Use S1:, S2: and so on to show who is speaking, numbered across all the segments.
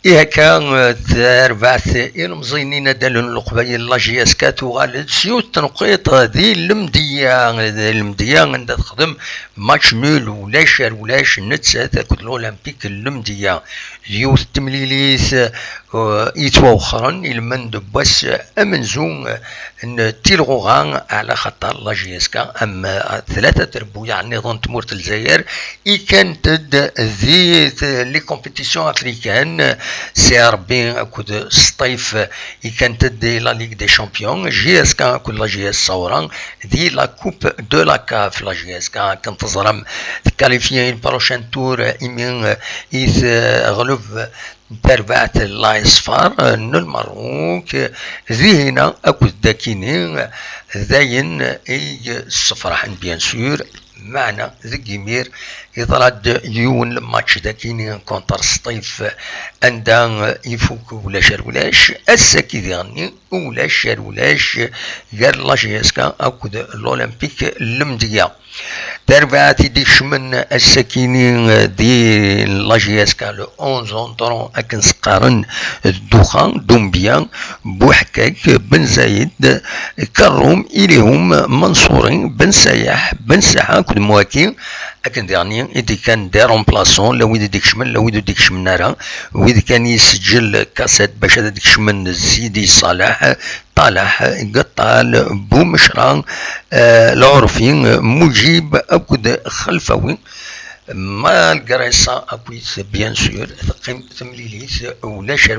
S1: إيه كان تربعت المزينين دالون القبيل لاجياس كاتو غالد سيوت تنقيط ذي المدية عند تخدم ماتش نول ولاش نتسا تاكد الأولمبيك المدية يوث تمليليث إيتوا أخرى إلمن دباس أمنزون ان تيلغوغان على خطر لاجياسكا اما ثلاثه تربو يعني نظام تمورت الجزائر اي كانت ذي لي كومبيتيسيون افريكان سي ربي اكود الصيف اي كانت دي لا ليغ دي شامبيون جياسكا اكود لا جي اس صوران دي لا كوب دو لا كاف لا جياسكا كانت تزرم تكاليفيا البروشان تور ايمين ايث غلوب تربعت الله صفار المروك ذهنا اكود داكينين ذاين اي الصفراحن بيان سور معنا ذكيمير يطرد يون الماتش داكينين كونتر سطيف عندها يفوك ولاش الساكي ذغني ولاش قال لاجيسكا اكود الاولمبيك المدية تربعتي دي شمن الساكنين دي لاجياسكا لو 11 اونطرون اكن سقارن الدخان دومبيان بوحكاك بن زايد كروم اليهم منصورين بن سياح بن ساحة كل مواكين اكن ديرني اذا كان دي رومبلاسون لو ديك شمن لو ديك شمنارا واذا كان يسجل كاسيت باش ديك شمن زيدي صلاح طالح قطال بومشران العرفين مجيب اكد خلفوي ما القرايصة أكويس بيان سور ثقيم تمليليس ولاش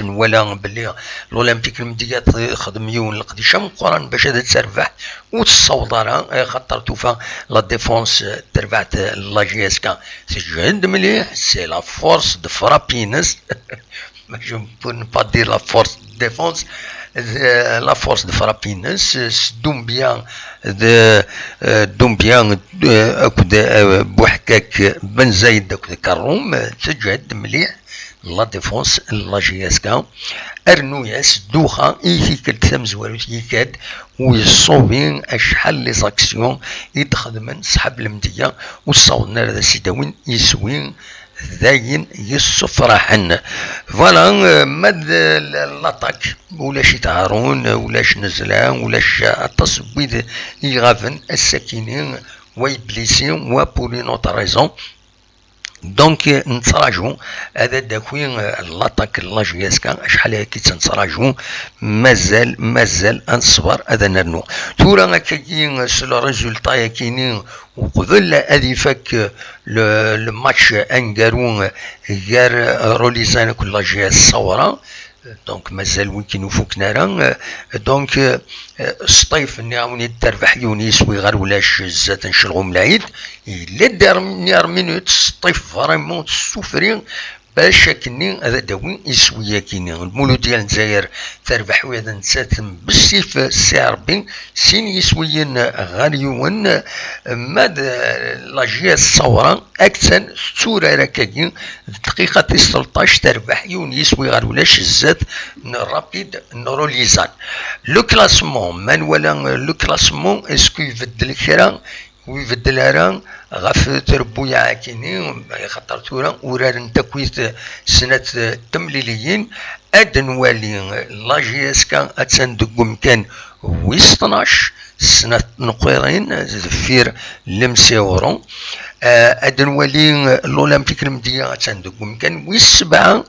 S1: ولا بلي الأولمبيك المديات خدم يون القديشة قران باش هذا تسربح وتصوضارا خاطر توفا لا ديفونس تربعت لاجياسكا سجند مليح سي لا فورس دو فرابينس جو بور با دير لا فورس ديفونس la force de Farapines, دومبيان أكد بوحكاك بن زايد أكد كروم تجد مليح لا ديفونس لاجياسكا ارنوياس دوخا ايكي كل تمزوالو يكاد ويصوبين اشحال لي زاكسيون يتخدمن سحب المدية وصوتنا هذا سيداوين يسوين ذاين يصفرحن فوالا مد لاطاك ولاش يتعارون ولاش نزلان ولاش التصويد يغافن الساكنين ويبليسين وبولي نوت ريزون دونك نتراجعو هذا داكوين لاطاك لاجياسكا شحال هكي تنتراجعو مازال نصبر هذا نرنو تورا كاين سلو ريزولطا ياكينين وقبل هذه فك الماتش انكارون غير روليزان كل لاجياس صورا دونك مازال وين كنوفوك نارا دونك الصيف نعاوني تربح يونيس ويغار ولاش زات نشلغو ملايد إلا دار مينوت الصيف فريمون سوفرين باش كني هذا داوين يسويا كيني المولود ديال الجزائر تربح وهذا نسات بالسيف سي ربي سين يسويين غاليون ماد لاجيا الصورة اكثر صورة راكاكين دقيقة 13 تربح يون يسوي غير ولاش الزات رابيد نوروليزان لو كلاسمون من ولا لو كلاسمون اسكو يبدل كرا ويبدل راه غاف تربويا عاكيني خاطر تورا ورار تكويت سنة التمليليين ادنوالي لاجياسكا اتسندقو كان ويس 12 سنة نقيرين زفير لمسيورون ادنوالي الاولمبيك المدية اتسندقو كان ويس 7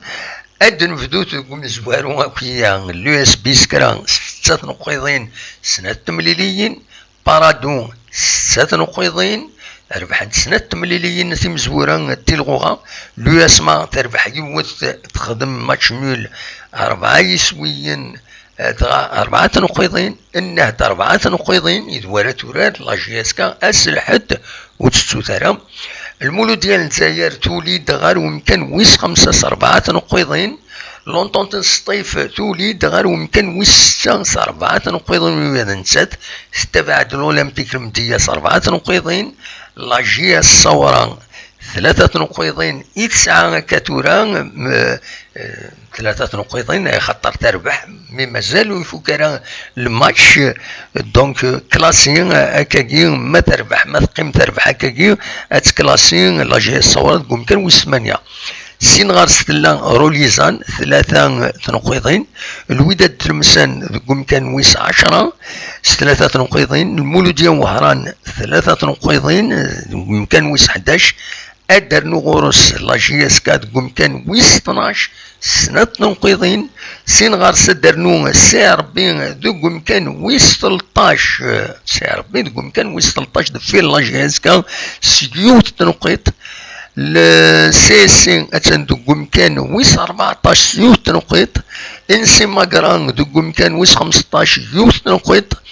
S1: ادن فدوت قوم زوارو اكيا اليو اس بي سكرا 6 نقيضين سنة التمليليين بارادون 6 نقيضين ربحت سنة تمليليين في مزورة تيلغوغا لو اسما تربح يوث تخدم ماتش نول 4 يسويين 4 نقيضين انه 4 نقيضين يدوار تورات لاجياسكا اسلحت وتستوثرا المولود ديال الجزائر توليد غير ويمكن ويس 5 4 نقيضين لونطونت الصيف توليد غير ويمكن ويس 4 نقيضين وهذا نسات استبعد الاولمبيك المدية 4 نقيضين لاجيا الصورة 3 نقيضين إتسعة كاتورا 3 نقيضين خطر تربح مي مازالو يفوك الماتش دونك كلاسين هكاكي ما تربح ما تقيم تربح هكاكي اتكلاسين لاجيا الصورة تقوم كان ويس 8 سين غار ستلا روليزان 3 تنقيطين، الوداد تلمسان كان ويس 10 3 تنقيطين، المولودية وهران 3 تنقيطين كان ويس 11، أدرنو غورس لا جي اس كا كان ويس 12 سنة تنقيطين، سين غار سدرنو سي ربي كان ويس 13 سي ربي كان ويس 13 دفير لا جي اس كا سيوت تنقيط، السي سي اتن كان ويس 14 سيوت تنقيط، انسي ماكران كان ويس 15 يوت تنقيط،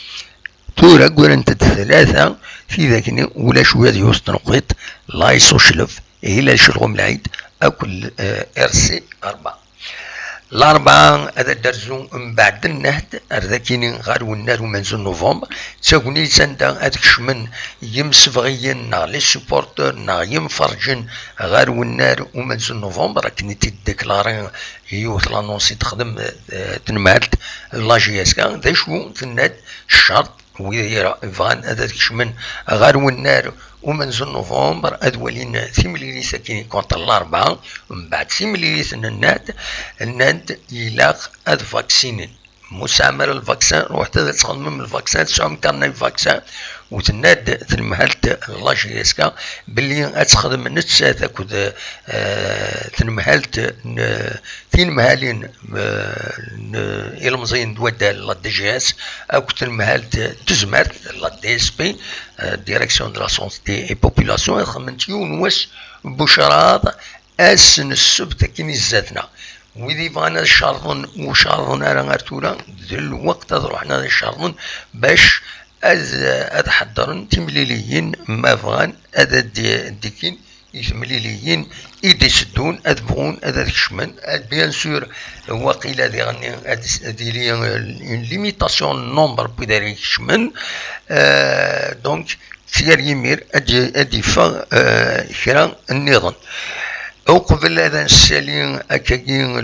S1: تورا قرنت 3 في ذاك ولا شويه يوت تنقيط لا يسوشلف إلى شلغم العيد أكل إرسي 4 الأربعة هذا درزو من بعد النهد أرذاكيني غار والنار ومنزل نوفمبر تاكوني تندا هذاك شمن يمسفغيين نا لي سوبورتور نا يمفرجن غار والنار ومنزل نوفمبر كني تيديكلاري يوث لانونسي تخدم تنمالت لا جي اس كا ذا شو تناد الشرط ويرا فان هذاك شمن غار والنار ومنزل نوفمبر أدولين ثمليلي ساكنين كونت الأربعة، ومن بعد ثمليلي الناد يلاق أد فاكسينين مستعمر الفاكسان روحت هذا تخدم من الفاكسان تسعم كارني فاكسان وتناد تنمهلت لا جي اس كا باللي تخدم نتسات اكد تنمهلت تنمهالين المزين دودا لا دي جي اس او تنمهلت تزمرت لا دي اس بي ديريكسيون دو لا سونتي اي بوبولاسيون خمنت يونس بشرات اسن السبت كيني زاتنا ويدي بغانا شارطن وشارطن انا غارتولا الوقت روحنا شارطن باش أد حضرن تمليليين ما بغان أد ديكين يتمليليين يدسدون أد بغون أد كشمن أد بيان سور وقيل دي غني أد لي اون ليميتاسيون نومبر بيداري كشمن دونك سير يمير أد يفا كرا النظام أو قبل هذا نسالي أكاين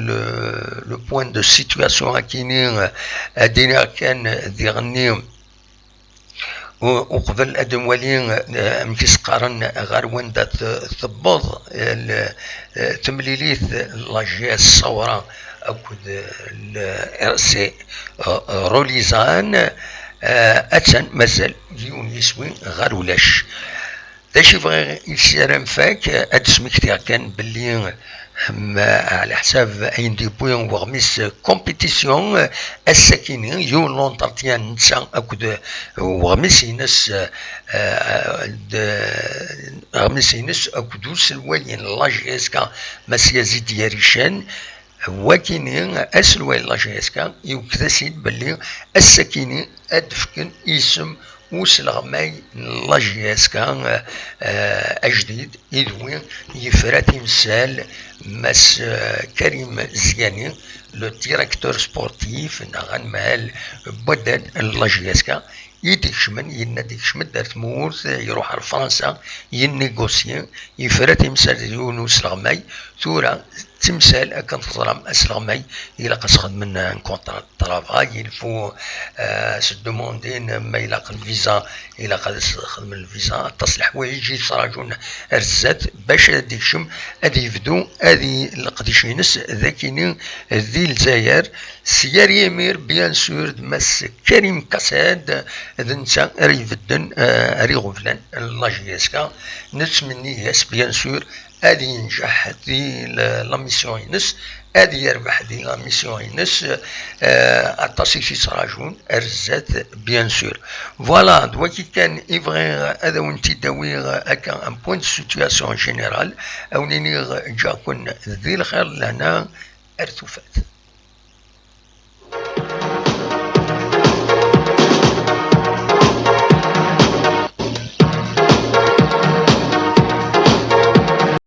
S1: لو بوين دو سيتواسيون أكاينين أدينا كان دي غني وقبل أدوالين مكيس قارن غار وندا ثبض تمليليث لاجي الصورة أكد الإرسي روليزان أتن مازال ديون يسوي غار ولاش داش يبغي يسيرم فاك أدسمك تاع كان باللي على حساب اين دي بوين وغميس كومبيتيسيون الساكنين يو لونترتيان نتسا اكد وغميس ينس غميس ينس اكدوس الوالين لا جي اس كا مسيازي دياريشان وكينين اسلوال لا جي اس كا يوكتسيد باللي الساكنين ادفكن اسم وسلغماي لا جي اس كا اجديد يدوي يفرات يمسال مس كريم زياني لو ديريكتور سبورتيف نغان مال بدل لا جي اس كا يديكشمن يناديكشمن دارت مورث يروح لفرنسا ينيغوسيان يفرات يمسال يونس لغماي ثورا تمثال كان تظلم اسلغماي الى قصد من كونترا طرافاي الفو سدوموندين ما الى الفيزا الى قد خدم الفيزا تصلح ويجي صراجون رزات باش ديكشم ادي يبدو ادي القديشينس ذاكيني ذي الجزائر سيار يمير بيان سور مس كريم كاساد ذنسا ريفدن ريغوفلان لا جي اس كا نتمني ياس بيان سور ادي ينجح دي لا ميسيون ينس ادي يربح دي لا ميسيون ينس اطاسي في سراجون ارزات بيان سور فوالا دواكي كان يبغي هذا وانتي داوي هكا ان بوين دو سيتواسيون جينيرال او نيني جاكون ذي الخير لهنا ارتفات.